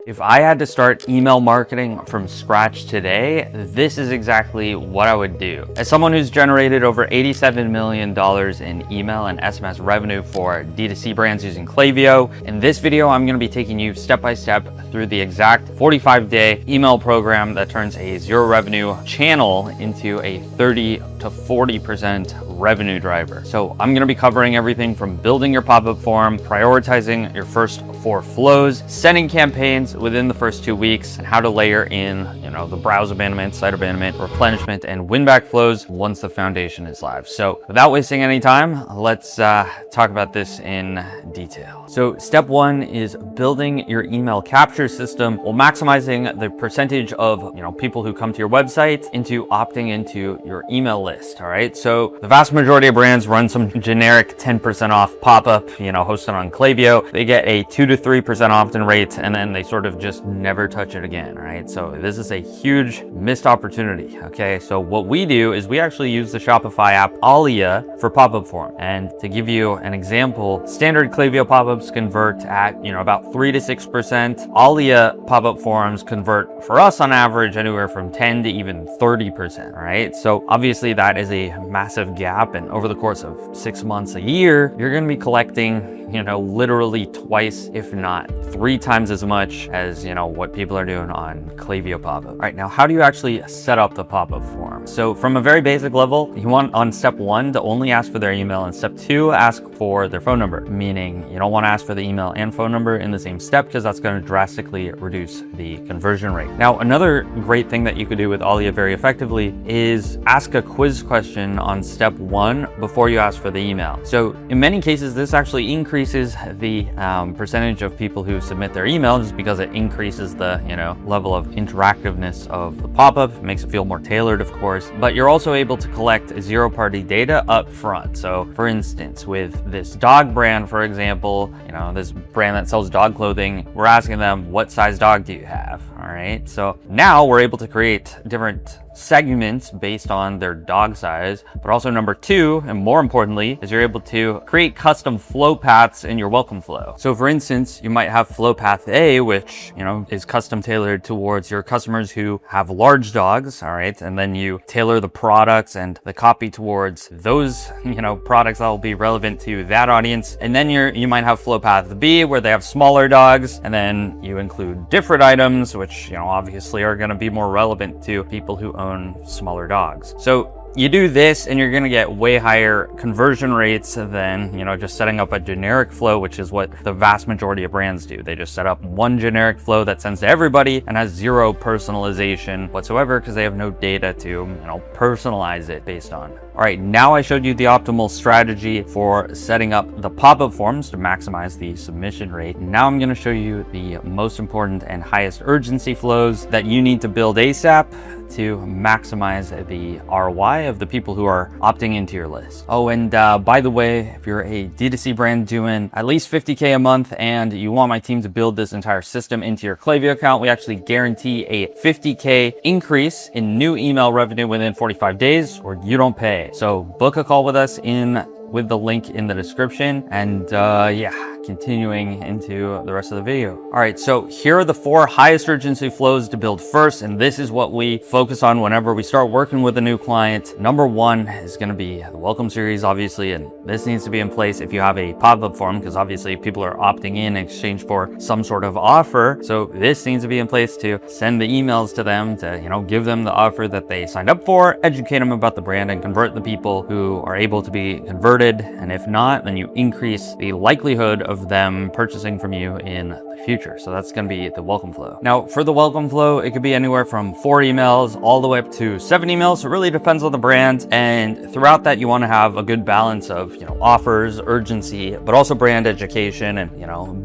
If I had to start email marketing from scratch today, this is exactly what I would do. As someone who's generated over $87 million in email and SMS revenue for D2C brands using Klaviyo, in this video, I'm gonna be taking you step by step through the exact 45-day email program that turns a zero revenue channel into a 30 to 40% revenue driver. So I'm gonna be covering everything from building your pop-up form, prioritizing your first 4 flows, setting campaigns within the first 2 weeks, and how to layer in, the browse abandonment, site abandonment, replenishment, and win-back flows once the foundation is live. So without wasting any time, let's talk about this in detail. So step 1 is building your email capture system while maximizing the percentage of people who come to your website into opting into your email list. All right. So the vast majority of brands run some generic 10% off pop-up, hosted on Klaviyo. They get a 2 to 3% opt-in rate, and then they sort of just never touch it again. All right. So this is a huge missed opportunity. Okay. So what we do is we actually use the Shopify app Alia for pop-up form. And to give you an example, standard Klaviyo pop-ups convert at, about 3 to 6%. Alia pop-up forms convert for us on average anywhere from 10 to even 30%. All right. So obviously that is a massive gap. And over the course of 6 months, a year, you're going to be collecting literally twice, if not 3 times as much as, what people are doing on Klaviyo pop-up. All right, now how do you actually set up the pop-up form? So from a very basic level, you want on step 1 to only ask for their email, and step 2, ask for their phone number, meaning you don't want to ask for the email and phone number in the same step because that's going to drastically reduce the conversion rate. Now, another great thing that you could do with Alia very effectively is ask a quiz question on step 1 before you ask for the email. So in many cases, this actually increases the percentage of people who submit their email just because it increases the level of interactiveness of the pop-up. It makes it feel more tailored, of course, but you're also able to collect zero-party data up front. So for instance, with this dog brand, for example, this brand that sells dog clothing, we're asking them, what size dog do you have? All right. So now we're able to create different segments based on their dog size, but also number 2, and more importantly, is you're able to create custom flow paths in your welcome flow. So for instance, you might have flow path A, which, is custom tailored towards your customers who have large dogs. All right. And then you tailor the products and the copy towards those, products that will be relevant to that audience. And then you might have flow path B, where they have smaller dogs. And then you include different items, which, obviously are going to be more relevant to people who own smaller dogs. So you do this and you're going to get way higher conversion rates than, just setting up a generic flow, which is what the vast majority of brands do. They just set up one generic flow that sends to everybody and has zero personalization whatsoever because they have no data to, personalize it based on. All right, now I showed you the optimal strategy for setting up the pop-up forms to maximize the submission rate. Now I'm going to show you the most important and highest urgency flows that you need to build ASAP to maximize the ROI of the people who are opting into your list. Oh, and by the way, if you're a D2C brand doing at least 50K a month and you want my team to build this entire system into your Klaviyo account, we actually guarantee a 50K increase in new email revenue within 45 days, or you don't pay. So book a call with us with the link in the description, and continuing into the rest of the video. All right, so here are the 4 highest urgency flows to build first, and this is what we focus on whenever we start working with a new client. Number 1 is going to be the welcome series, obviously, and this needs to be in place if you have a pop-up form, because obviously people are opting in exchange for some sort of offer. So this needs to be in place to send the emails to them to, give them the offer that they signed up for, educate them about the brand, and convert the people who are able to be converted. And if not, then you increase the likelihood of them purchasing from you in the future. So that's going to be the welcome flow. Now for the welcome flow, it could be anywhere from 4 emails all the way up to 7 emails. It really depends on the brand. And throughout that, you want to have a good balance of, offers, urgency, but also brand education and,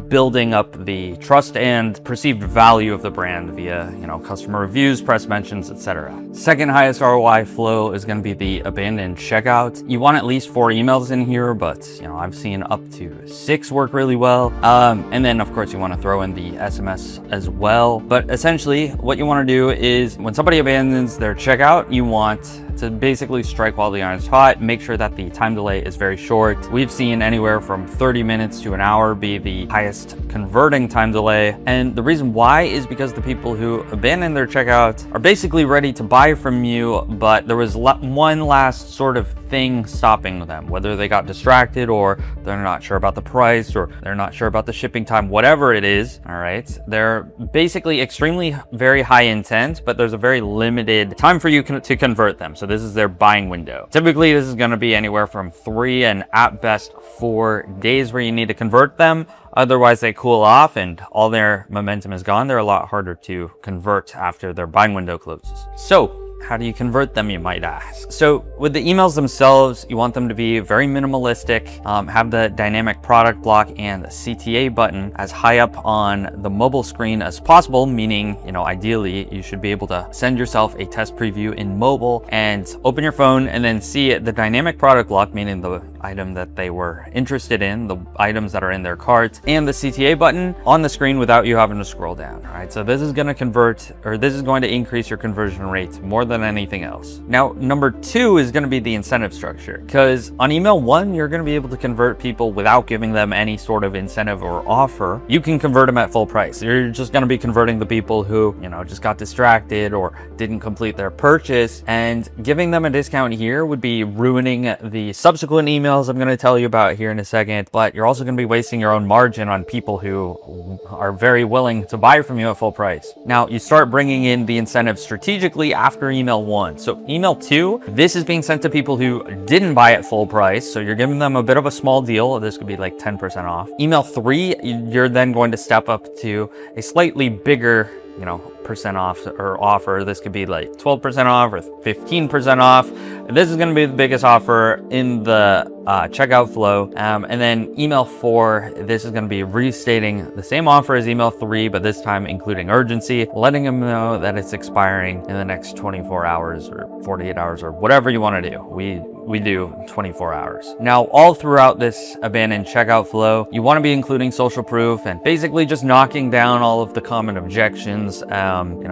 building up the trust and perceived value of the brand via, customer reviews, press mentions, etc. Second highest ROI flow is going to be the abandoned checkout. You want at least 4 emails in here, but I've seen up to 6 work really well. And then of course you want to throw in the SMS as well. But essentially what you want to do is when somebody abandons their checkout, you want to basically strike while the iron's hot. Make sure that the time delay is very short. We've seen anywhere from 30 minutes to an hour be the highest converting time delay. And the reason why is because the people who abandon their checkout are basically ready to buy from you, but there was one last sort of thing stopping them, whether they got distracted or they're not sure about the price or they're not sure about the shipping time, whatever it is. All right. They're basically extremely very high intent, but there's a very limited time for you to convert them. So this is their buying window. Typically, this is going to be anywhere from 3 and at best 4 days where you need to convert them. Otherwise, they cool off and all their momentum is gone. They're a lot harder to convert after their buying window closes. So how do you convert them, you might ask? So with the emails themselves, you want them to be very minimalistic, have the dynamic product block and the CTA button as high up on the mobile screen as possible, meaning, ideally you should be able to send yourself a test preview in mobile and open your phone and then see the dynamic product block, meaning the item that they were interested in, the items that are in their cart, and the CTA button on the screen without you having to scroll down. All right, so this is going to increase your conversion rate more than anything else. Now, number 2 is going to be the incentive structure, because on email 1, you're going to be able to convert people without giving them any sort of incentive or offer. You can convert them at full price. You're just going to be converting the people who, just got distracted or didn't complete their purchase, and giving them a discount here would be ruining the subsequent emails I'm going to tell you about here in a second, but you're also going to be wasting your own margin on people who are very willing to buy from you at full price. Now, you start bringing in the incentive strategically after email 1. So email 2, this is being sent to people who didn't buy at full price. So you're giving them a bit of a small deal. This could be like 10% off. Email 3, you're then going to step up to a slightly bigger percent off or offer. This could be like 12% off or 15% off. This is going to be the biggest offer in the checkout flow. And then email 4, this is going to be restating the same offer as email 3, but this time including urgency, letting them know that it's expiring in the next 24 hours or 48 hours or whatever you want to do. We do 24 hours. Now, all throughout this abandoned checkout flow, you want to be including social proof and basically just knocking down all of the common objections,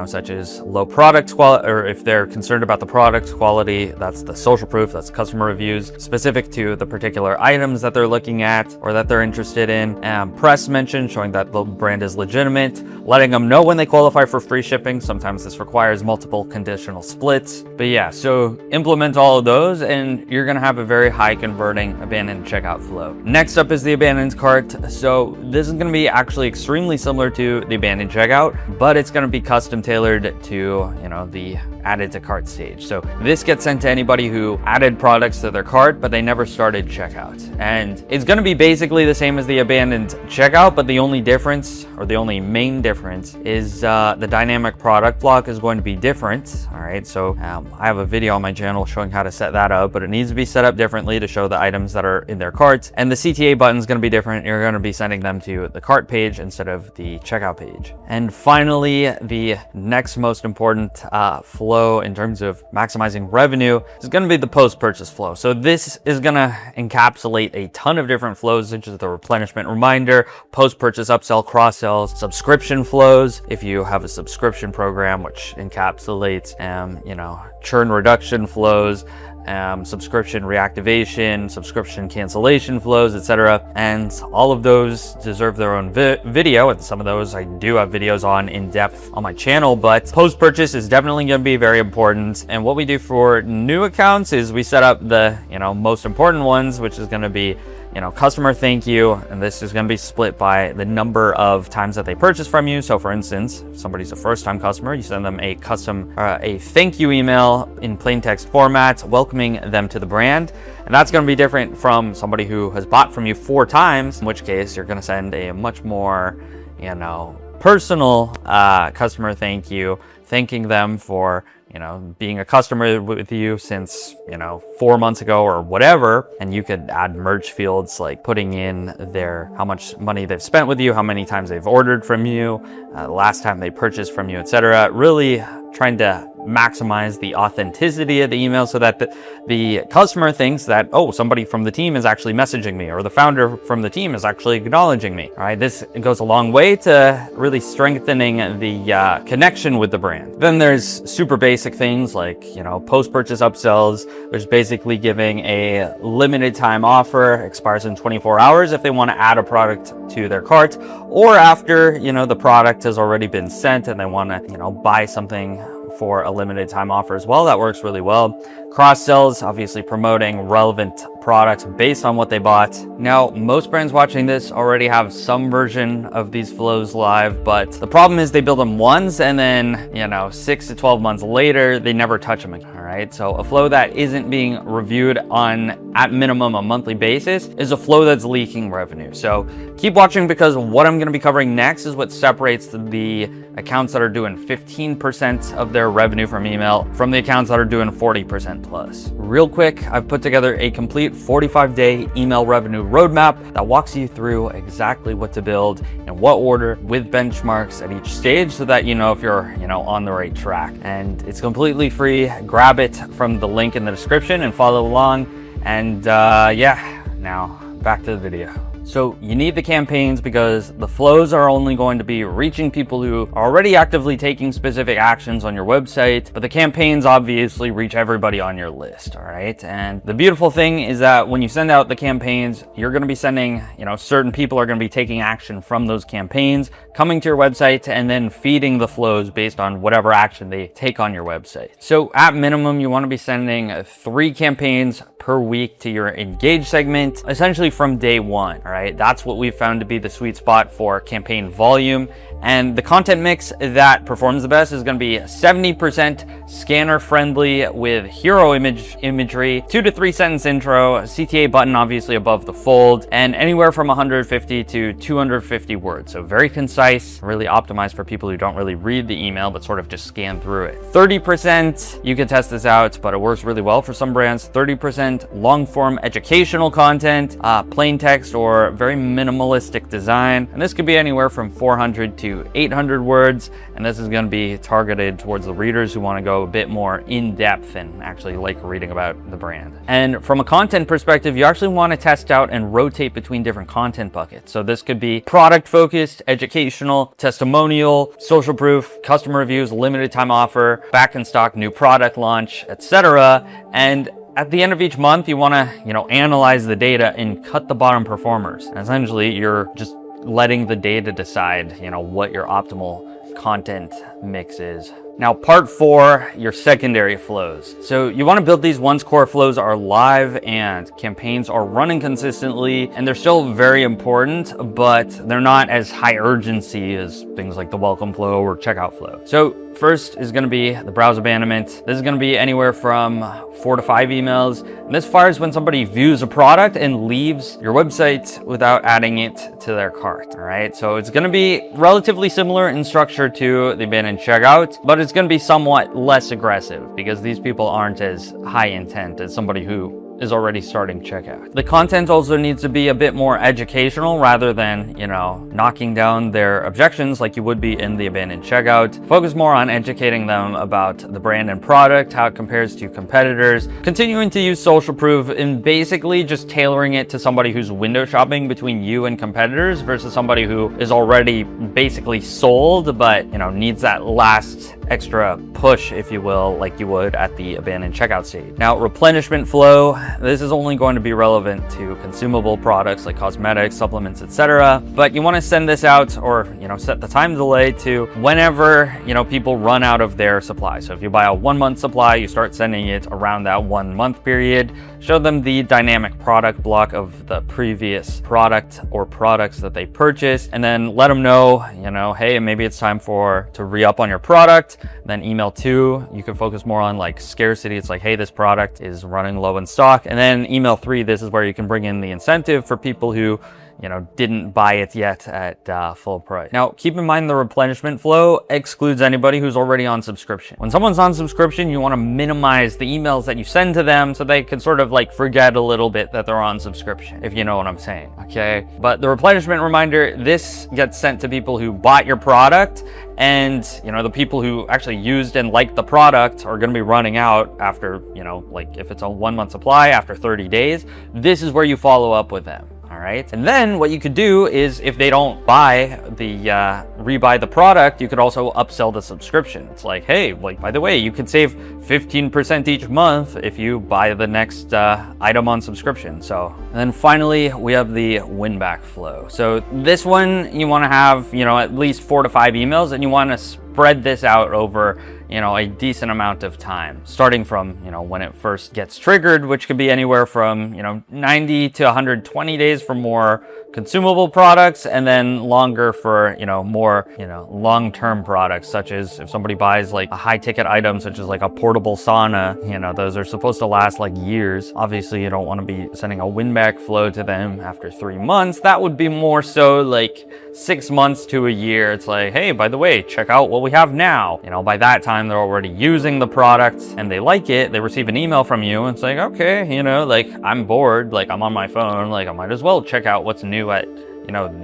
such as low product quality, or if they're concerned about the product quality, that's the social proof, that's customer reviews specific to the particular items that they're looking at or that they're interested in. Press mention, showing that the brand is legitimate, letting them know when they qualify for free shipping. Sometimes this requires multiple conditional splits. But yeah, so implement all of those and you're going to have a very high converting abandoned checkout flow. Next up is the abandoned cart. So this is going to be actually extremely similar to the abandoned checkout, but it's going to be custom tailored to, the added to cart stage. So this gets sent to anybody who added products to their cart, but they never started checkout. And it's going to be basically the same as the abandoned checkout, but the only difference, or the only main difference, is the dynamic product block is going to be different. All right, so I have a video on my channel showing how to set that up, but it needs to be set up differently to show the items that are in their carts. And the CTA button is going to be different. You're going to be sending them to the cart page instead of the checkout page. And finally, the next most important flow in terms of maximizing revenue is going to be the post-purchase flow. So this is going to encapsulate a ton of different flows, such as the replenishment reminder, post-purchase upsell, cross-sells, subscription flows. If you have a subscription program, which encapsulates, churn reduction flows, subscription reactivation, subscription cancellation flows, etc. And all of those deserve their own video, and some of those I do have videos on in depth on my channel, but post-purchase is definitely going to be very important. And what we do for new accounts is we set up the most important ones, which is going to be customer thank you, and this is going to be split by the number of times that they purchase from you. So for instance, if somebody's a first-time customer, you send them a thank you email in plain text format, welcoming them to the brand. And that's going to be different from somebody who has bought from you 4 times, in which case you're going to send a much more, personal customer thank you, thanking them for being a customer with you since 4 months ago or whatever. And you could add merge fields like putting in how much money they've spent with you, how many times they've ordered from you, last time they purchased from you, etc. Really trying to maximize the authenticity of the email so that the customer thinks that, oh, somebody from the team is actually messaging me, or the founder from the team is actually acknowledging me. All right, this goes a long way to really strengthening the connection with the brand. Then there's super basic things like, post-purchase upsells. There's basically giving a limited time offer, expires in 24 hours if they want to add a product to their cart, or after, the product has already been sent and they want to, buy something for a limited time offer as well. That works really well. Cross sells, obviously promoting relevant products based on what they bought. Now, most brands watching this already have some version of these flows live, but the problem is they build them once and then, 6 to 12 months later, they never touch them again. All right. So a flow that isn't being reviewed on, at minimum, a monthly basis is a flow that's leaking revenue. So keep watching, because what I'm going to be covering next is what separates the accounts that are doing 15% of their revenue from email from the accounts that are doing 40% plus. Real quick, I've put together a complete 45-day email revenue roadmap that walks you through exactly what to build in what order, with benchmarks at each stage, so that you know if you're on the right track. And it's completely free. Grab it from the link in the description and follow along. And now back to the video. So you need the campaigns because the flows are only going to be reaching people who are already actively taking specific actions on your website, but the campaigns obviously reach everybody on your list, all right? And the beautiful thing is that when you send out the campaigns, you're going to be sending, certain people are going to be taking action from those campaigns, coming to your website, and then feeding the flows based on whatever action they take on your website. So at minimum, you want to be sending 3 campaigns per week to your engage segment, essentially from day one. All right, that's what we've found to be the sweet spot for campaign volume. And the content mix that performs the best is going to be 70% scanner friendly with hero imagery, 2 to 3 sentence intro, CTA button obviously above the fold, and anywhere from 150 to 250 words. So very concise, really optimized for people who don't really read the email but sort of just scan through it. 30%, you can test this out, but it works really well for some brands. 30% long form educational content, plain text or very minimalistic design. And this could be anywhere from 400 to 800 words. And this is going to be targeted towards the readers who want to go a bit more in depth and actually like reading about the brand. And from a content perspective, you actually want to test out and rotate between different content buckets. So this could be product focused, educational, testimonial, social proof, customer reviews, limited time offer, back in stock, new product launch, etc. And at the end of each month, you want to, analyze the data and cut the bottom performers. And essentially, you're just letting the data decide, what your optimal content mix is. Now, part 4, your secondary flows. So you want to build these once core flows are live and campaigns are running consistently, and they're still very important, but they're not as high urgency as things like the welcome flow or checkout flow. So first is going to be the browse abandonment. This is going to be anywhere from 4 to 5 emails. And this fires when somebody views a product and leaves your website without adding it to their cart. All right. So it's going to be relatively similar in structure to the abandoned checkout, but it's going to be somewhat less aggressive because these people aren't as high intent as somebody who is already starting checkout. The content also needs to be a bit more educational rather than, knocking down their objections like you would be in the abandoned checkout. Focus more on educating them about the brand and product, how it compares to competitors, continuing to use social proof, and basically just tailoring it to somebody who's window shopping between you and competitors versus somebody who is already basically sold, but, needs that last extra push, if you will, like you would at the abandoned checkout stage. Now, replenishment flow, this is only going to be relevant to consumable products like cosmetics, supplements, etc. But you want to send this out or, set the time delay to whenever, people run out of their supply. So if you buy a 1-month supply, you start sending it around that 1-month period. Show them the dynamic product block of the previous product or products that they purchased, and then let them know, hey, maybe it's time to re-up on your product. Then email 2, you can focus more on like scarcity. It's like, hey, this product is running low in stock. And then email 3, this is where you can bring in the incentive for people who didn't buy it yet at full price. Now, keep in mind the replenishment flow excludes anybody who's already on subscription. When someone's on subscription, you want to minimize the emails that you send to them so they can sort of like forget a little bit that they're on subscription, if you know what I'm saying, okay? But the replenishment reminder, this gets sent to people who bought your product, and the people who actually used and liked the product are going to be running out after, like if it's a 1 month supply, after 30 days. This is where you follow up with them. All right. And then what you could do is, if they don't rebuy the product, you could also upsell the subscription. It's like, hey, like, by the way, you can save 15% each month if you buy the next item on subscription. So, and then finally, we have the win back flow. So this one, you want to have, at least 4 to 5 emails, and you want to spread this out over a decent amount of time, starting from when it first gets triggered, which could be anywhere from 90 to 120 days for more consumable products, and then longer for more long-term products, such as if somebody buys like a high-ticket item such as like a portable sauna, those are supposed to last like years. Obviously, you don't want to be sending a win-back flow to them after 3 months. That would be more so like 6 months to a year. It's like, hey, by the way, check out what we have now. By that time they're already using the product and they like it. They receive an email from you and it's like, okay, like I'm bored, like I'm on my phone, like I might as well check out what's new at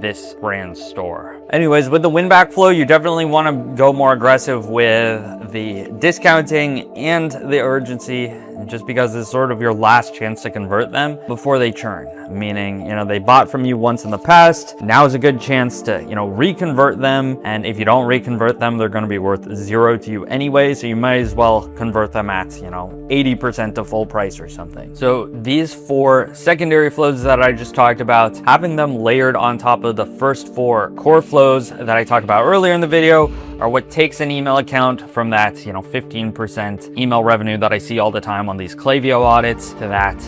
this brand store. Anyways, with the win back flow, you definitely want to go more aggressive with the discounting and the urgency, just because it's sort of your last chance to convert them before they churn. Meaning, they bought from you once in the past. Now is a good chance to, reconvert them. And if you don't reconvert them, they're going to be worth 0 to you anyway. So you might as well convert them at, 80% to full price or something. So these 4 secondary flows that I just talked about, having them layered on top of the first 4 core flows that I talked about earlier in the video, are what takes an email account from that, 15% email revenue that I see all the time on these Klaviyo audits to that,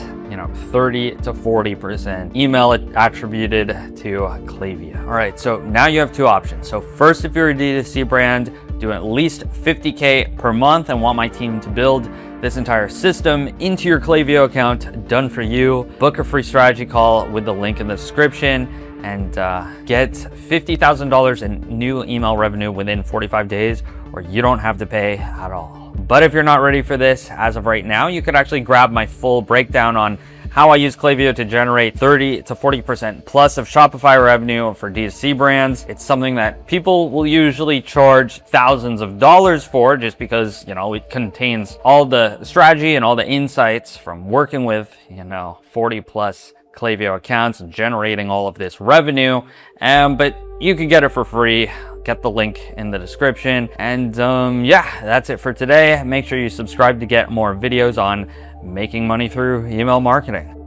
30 to 40% email attributed to Klaviyo. All right, so now you have 2 options. So first, if you're a D2C brand, do at least $50K per month and want my team to build this entire system into your Klaviyo account, done for you. Book a free strategy call with the link in the description and get $50,000 in new email revenue within 45 days, or you don't have to pay at all. But if you're not ready for this as of right now, you could actually grab my full breakdown on how I use Klaviyo to generate 30 to 40% plus of Shopify revenue for D2C brands. It's something that people will usually charge thousands of dollars for, just because, it contains all the strategy and all the insights from working with, 40 plus Klaviyo accounts and generating all of this revenue. But you can get it for free. Get the link in the description. And yeah, that's it for today. Make sure you subscribe to get more videos on making money through email marketing.